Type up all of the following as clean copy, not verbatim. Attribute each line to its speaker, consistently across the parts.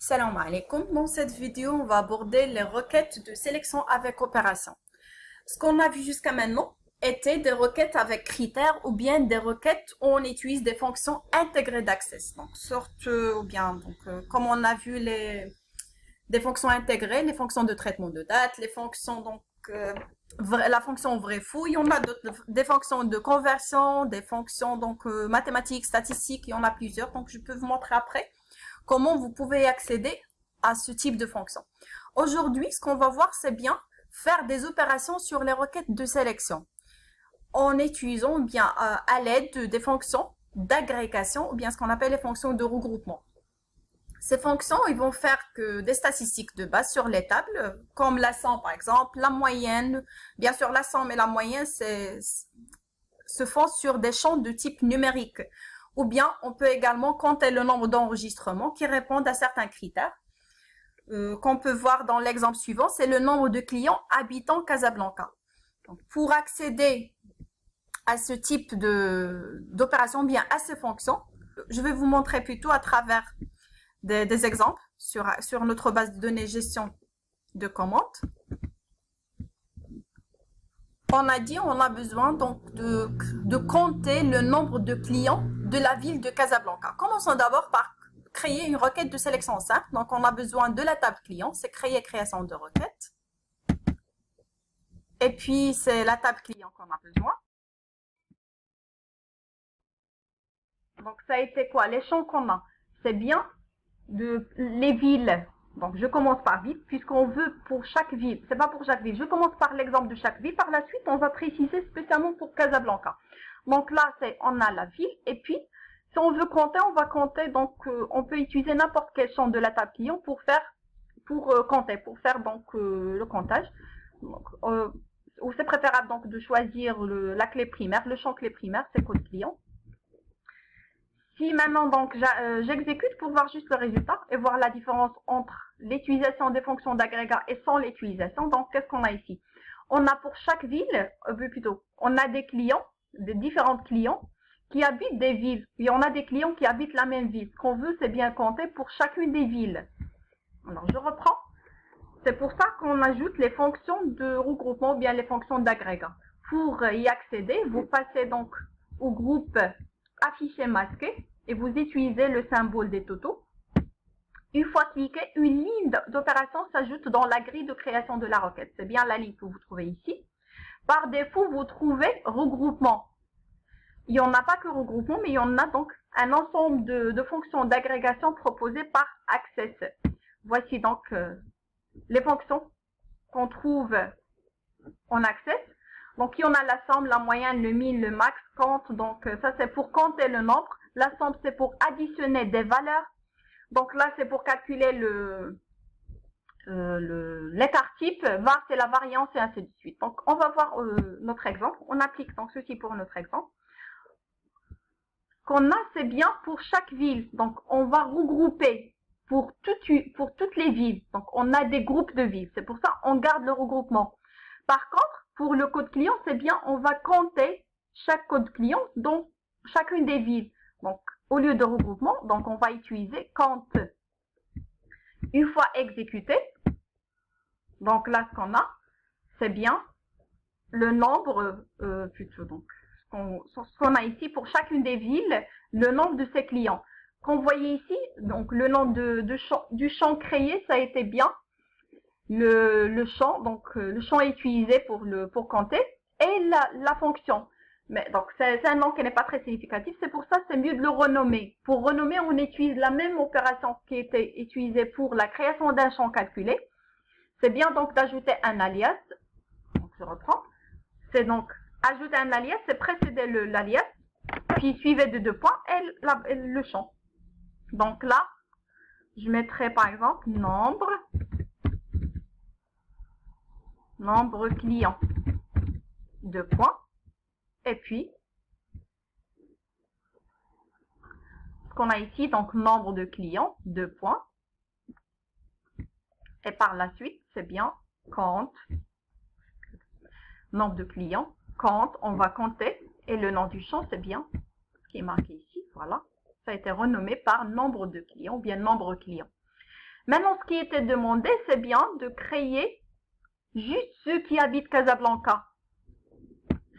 Speaker 1: Salam alaikum. Dans cette vidéo, on va aborder les requêtes de sélection avec opération. Ce qu'on a vu jusqu'à maintenant était des requêtes avec critères ou bien des requêtes où on utilise des fonctions intégrées d'accès. Donc, comme on a vu des fonctions intégrées, les fonctions de traitement de date, les fonctions la fonction vrai-fou, il y en a des fonctions de conversion, des fonctions mathématiques, statistiques, il y en a plusieurs. Donc, je peux vous montrer après comment vous pouvez accéder à ce type de fonction. Aujourd'hui, ce qu'on va voir, c'est bien faire des opérations sur les requêtes de sélection en utilisant à l'aide des fonctions d'agrégation ou bien ce qu'on appelle les fonctions de regroupement. Ces fonctions, ils vont faire que des statistiques de base sur les tables, comme la somme par exemple, la moyenne. Bien sûr, la somme et la moyenne se font sur des champs de type numérique. Ou bien, on peut également compter le nombre d'enregistrements qui répondent à certains critères. Qu'on peut voir dans l'exemple suivant, c'est le nombre de clients habitant Casablanca. Donc, pour accéder à ce type d'opération, bien à ces fonctions, je vais vous montrer plutôt à travers des exemples sur notre base de données gestion de commandes. On a dit on a besoin donc de compter le nombre de clients de la ville de Casablanca. Commençons d'abord par créer une requête de sélection simple. Donc, on a besoin de la table client, c'est créer création de requête. Et puis, c'est la table client qu'on a besoin. Donc, ça a été quoi? Les champs qu'on a, c'est bien les villes. Donc, je commence par ville, puisqu'on veut pour chaque ville. C'est pas pour chaque ville. Je commence par l'exemple de chaque ville. Par la suite, on va préciser spécialement pour Casablanca. Donc là, on a la ville. Et puis, si on veut compter, on va compter. Donc, on peut utiliser n'importe quel champ de la table client pour compter, pour faire le comptage. Donc, ou c'est préférable donc de choisir la clé primaire. Le champ clé primaire, c'est code client. Si maintenant donc j'exécute pour voir juste le résultat et voir la différence entre l'utilisation des fonctions d'agrégat et sans l'utilisation, donc qu'est-ce qu'on a ici? On a pour chaque ville, on a des clients, des différents clients qui habitent des villes. Et on a des clients qui habitent la même ville. Ce qu'on veut, c'est bien compter pour chacune des villes. Alors je reprends. C'est pour ça qu'on ajoute les fonctions de regroupement ou bien les fonctions d'agrégat. Pour y accéder, vous passez donc au groupe affiché masqué et vous utilisez le symbole des totaux. Une fois cliqué, une ligne d'opération s'ajoute dans la grille de création de la requête. C'est bien la ligne que vous trouvez ici. Par défaut, vous trouvez regroupement. Il n'y en a pas que regroupement, mais il y en a donc un ensemble de fonctions d'agrégation proposées par Access. Voici donc les fonctions qu'on trouve en Access. Donc, il y en a la somme, la moyenne, le min, le max, compte. Donc, ça, c'est pour compter le nombre. La somme, c'est pour additionner des valeurs. Donc, là, c'est pour calculer l'écart type. Var, c'est la variance et ainsi de suite. Donc, on va voir notre exemple. On applique donc ceci pour notre exemple. Ce qu'on a, c'est bien pour chaque ville. Donc, on va regrouper pour toutes les villes. Donc, on a des groupes de villes. C'est pour ça qu'on garde le regroupement. Par contre, pour le code client, c'est bien, on va compter chaque code client dans chacune des villes. Donc, au lieu de regroupement, donc on va utiliser compte. Une fois exécuté, donc là, ce qu'on a, c'est bien le nombre, ce qu'on a ici pour chacune des villes, le nombre de ses clients. Comme vous voyez ici, donc le nom du champ créé, ça a été bien le champ, donc le champ est utilisé pour compter, et la fonction. Mais donc c'est un nom qui n'est pas très significatif, c'est pour ça c'est mieux de le renommer. Pour renommer, on utilise la même opération qui était utilisée pour la création d'un champ calculé. C'est bien donc d'ajouter un alias. Donc je reprends. C'est donc ajouter un alias, c'est précéder l'alias, puis suivez de 2 points et le champ. Donc là, je mettrai par exemple nombre client, 2 points, et puis ce qu'on a ici, donc nombre de clients, 2 points, et par la suite, c'est bien compte, nombre de clients, compte, on va compter, et le nom du champ, c'est bien ce qui est marqué ici, voilà, ça a été renommé par nombre de clients, ou bien nombre client. Maintenant, ce qui était demandé, c'est bien de créer juste ceux qui habitent Casablanca.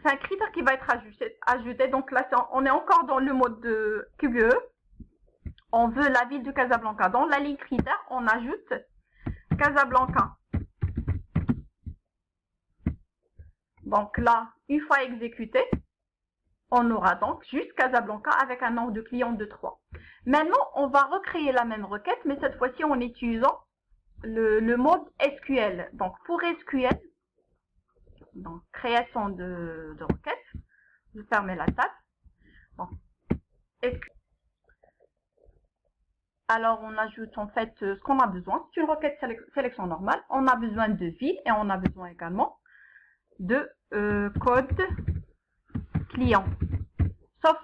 Speaker 1: C'est un critère qui va être ajouté. Donc là, on est encore dans le mode de QBE. On veut la ville de Casablanca. Dans la ligne critère, on ajoute Casablanca. Donc là, une fois exécuté, on aura donc juste Casablanca avec un nombre de clients de 3. Maintenant, on va recréer la même requête, mais cette fois-ci en utilisant le mode SQL. Donc pour SQL, donc création de requête, je ferme la table. Bon. Alors on ajoute en fait ce qu'on a besoin. C'est une requête sélection normale. On a besoin de ville et on a besoin également de code client. Sauf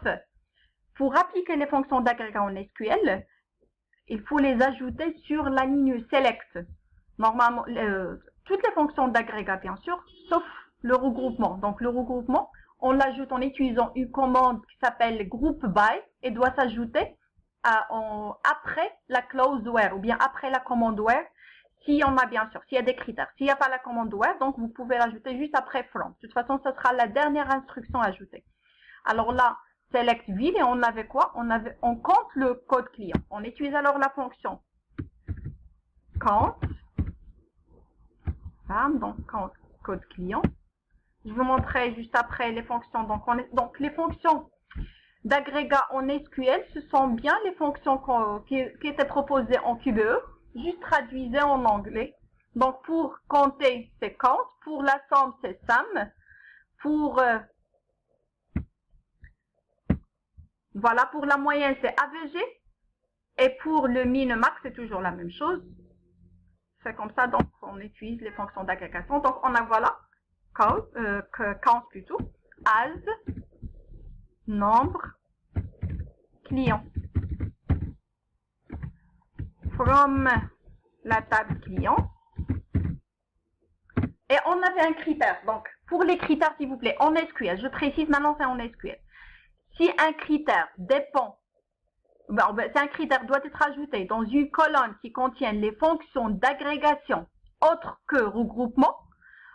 Speaker 1: pour appliquer les fonctions d'agrégat en SQL, il faut les ajouter sur la ligne select. Normalement, toutes les fonctions d'agrégat bien sûr, sauf le regroupement. Donc le regroupement, on l'ajoute en utilisant une commande qui s'appelle group by et doit s'ajouter après la clause where ou bien après la commande where, s'il y en a bien sûr, s'il y a des critères. S'il n'y a pas la commande where, donc vous pouvez l'ajouter juste après from. De toute façon, ce sera la dernière instruction ajoutée. Alors là, select ville et on avait quoi? On compte le code client. On utilise alors la fonction count. Donc count code client. Je vous montrerai juste après les fonctions. Donc les fonctions d'agrégat en SQL, ce sont bien les fonctions qui étaient proposées en QBE, juste traduisées en anglais. Donc pour compter, c'est count. Pour la somme, c'est sum. Voilà, pour la moyenne, c'est AVG. Et pour le min-max, c'est toujours la même chose. C'est comme ça, donc on utilise les fonctions d'agrégation. Donc on a voilà, count plutôt, as, nombre, client. From la table client. Et on avait un critère. Donc pour les critères, s'il vous plaît, en SQL, je précise maintenant, c'est en SQL. Si un critère dépend, c'est un critère doit être ajouté dans une colonne qui contient les fonctions d'agrégation autres que regroupement,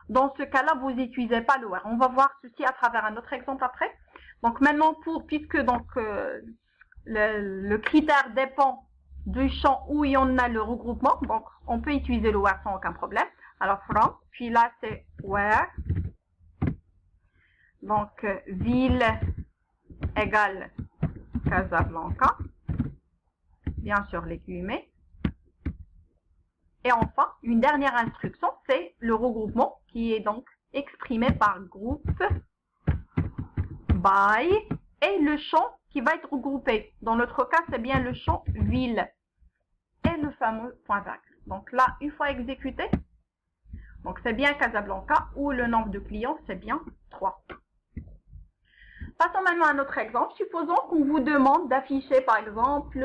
Speaker 1: dans ce cas-là, vous n'utilisez pas le where. On va voir ceci à travers un autre exemple après. Donc maintenant, puisque donc le critère dépend du champ où il y en a le regroupement, donc on peut utiliser le where sans aucun problème. Alors from, puis là c'est where, donc ville égale Casablanca, bien sûr les guillemets. Et enfin, une dernière instruction, c'est le regroupement qui est donc exprimé par group by et le champ qui va être regroupé. Dans notre cas, c'est bien le champ ville et le fameux point vague. Donc là, une fois exécuté, donc c'est bien Casablanca où le nombre de clients, c'est bien 3. Passons maintenant à notre exemple. Supposons qu'on vous demande d'afficher par exemple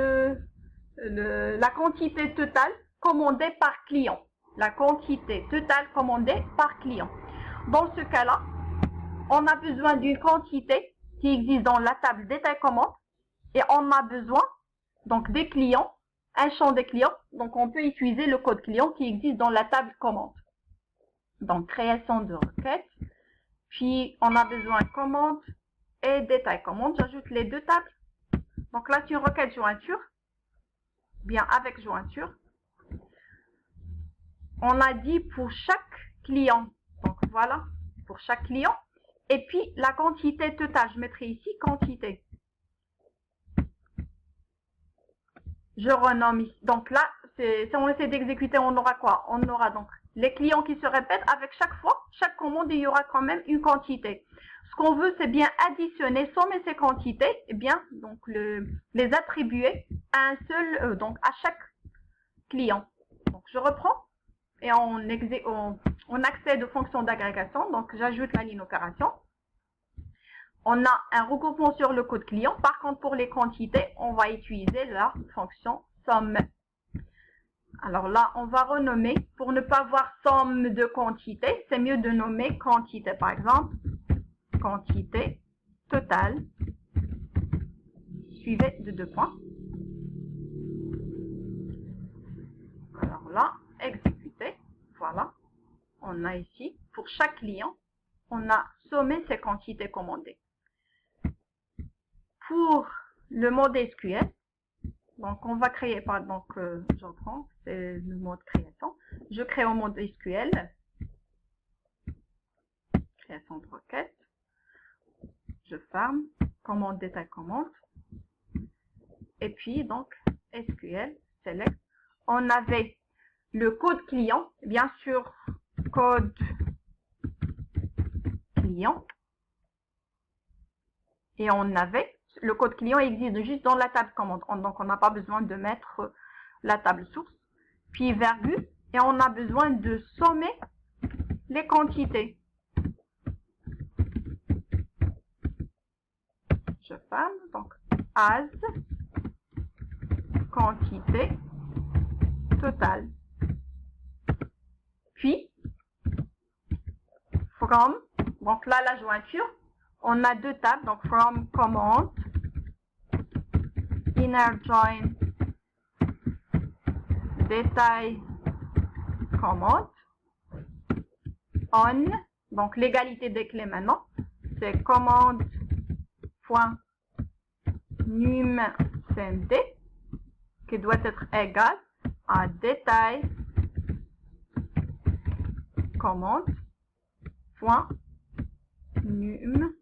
Speaker 1: la quantité totale commandée par client. La quantité totale commandée par client. Dans ce cas-là, on a besoin d'une quantité qui existe dans la table détail commande et on a besoin donc des clients, un champ des clients. Donc on peut utiliser le code client qui existe dans la table commande. Donc création de requête, puis on a besoin commande et détail commande. J'ajoute les deux tables. Donc là c'est une requête jointure, bien avec jointure. On a dit pour chaque client, donc voilà, pour chaque client. Et puis la quantité totale, je mettrai ici quantité. Je renomme ici. Donc là, si on essaie d'exécuter, on aura quoi? On aura donc les clients qui se répètent avec chaque fois, chaque commande, il y aura quand même une quantité. Ce qu'on veut, c'est bien additionner, sommer ces quantités, et bien donc les attribuer à un seul, donc à chaque client. Donc je reprends et on accède aux fonctions d'agrégation. Donc j'ajoute la ligne opération. On a un regroupement sur le code client. Par contre, pour les quantités, on va utiliser la fonction somme. Alors là, on va renommer. Pour ne pas avoir somme de quantité, c'est mieux de nommer quantité. Par exemple, quantité totale, suivi de 2 points. là, exécuter. Voilà. On a ici, pour chaque client, on a sommé ces quantités commandées. Pour le mode SQL, donc on va créer, donc je reprends, c'est le mode création. Je crée au mode SQL, création de requête, je ferme, commande, détail, commande, et puis donc SQL, select. On avait le code client, bien sûr, code client, et on avait le code client existe juste dans la table commande, donc on n'a pas besoin de mettre la table source, puis virgule, et on a besoin de sommer les quantités. Je ferme, donc as quantité totale. Puis from, donc là la jointure, on a deux tables, donc from command, inner join, détail commande, on, donc l'égalité des clés maintenant, c'est commande point num cmd qui doit être égal à détail commande point num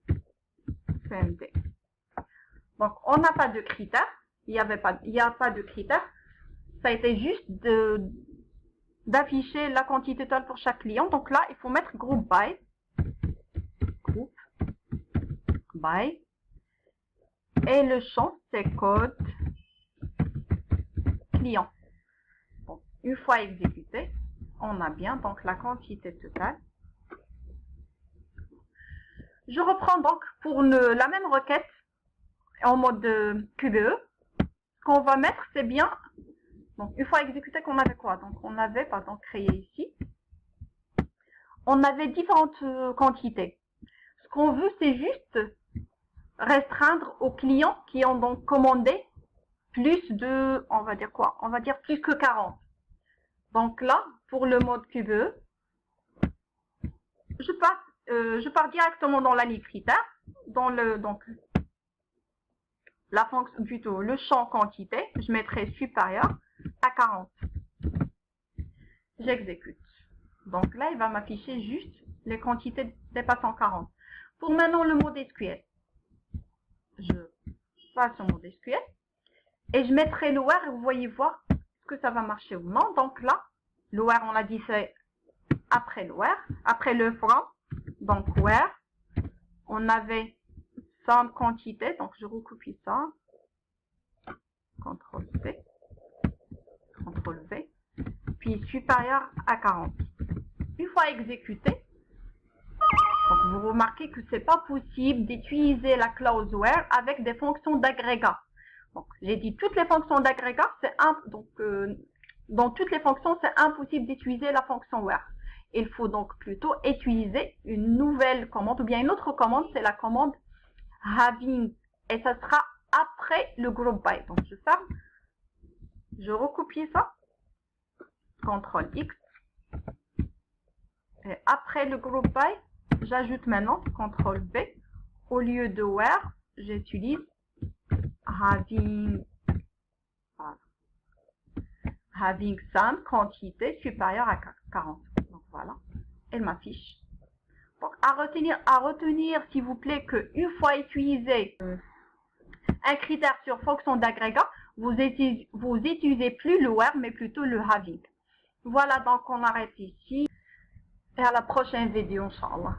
Speaker 1: cmd. Donc on n'a pas de critères, il n'y a pas de critères, ça a été juste d'afficher la quantité totale pour chaque client. Donc là il faut mettre group by, et le champ c'est code client. Bon, une fois exécuté, on a bien donc la quantité totale. Je reprends donc pour la même requête en mode QBE. Ce qu'on va mettre, c'est bien, donc une fois exécuté, qu'on avait quoi? Donc on avait, pardon, créé ici, on avait différentes quantités. Ce qu'on veut, c'est juste restreindre aux clients qui ont donc commandé plus de, on va dire quoi? On va dire plus que 40. Donc là, pour le mode QBE, je pars directement dans la ligne critère, dans la fonction, plutôt le champ quantité, je mettrai supérieur à 40. J'exécute. Donc là, il va m'afficher juste les quantités dépassant 40. Pour maintenant le mode SQL, je passe au mode SQL et je mettrai le where et vous voyez voir que ça va marcher ou non. Donc là, le where, on l'a dit, c'est après le where, après le from. Donc where, on avait somme quantité, donc je recopie ça, CTRL-C, CTRL-V, puis supérieur à 40. Une fois exécuté, donc vous remarquez que c'est pas possible d'utiliser la clause where avec des fonctions d'agrégat. Donc j'ai dit toutes les fonctions d'agrégat, dans toutes les fonctions, c'est impossible d'utiliser la fonction where. Il faut donc plutôt utiliser une nouvelle commande ou bien une autre commande, c'est la commande having, et ça sera après le group by. Donc je ferme, je recopie ça, CTRL X, et après le group by, j'ajoute maintenant CTRL V, au lieu de where, j'utilise having sum quantité supérieure à 40. Donc voilà, elle m'affiche. Donc à retenir s'il vous plaît que une fois utilisé un critère sur fonction d'agrégat, vous utilisez plus le where mais plutôt le having. Voilà, donc on arrête ici et à la prochaine vidéo, Inch'Allah.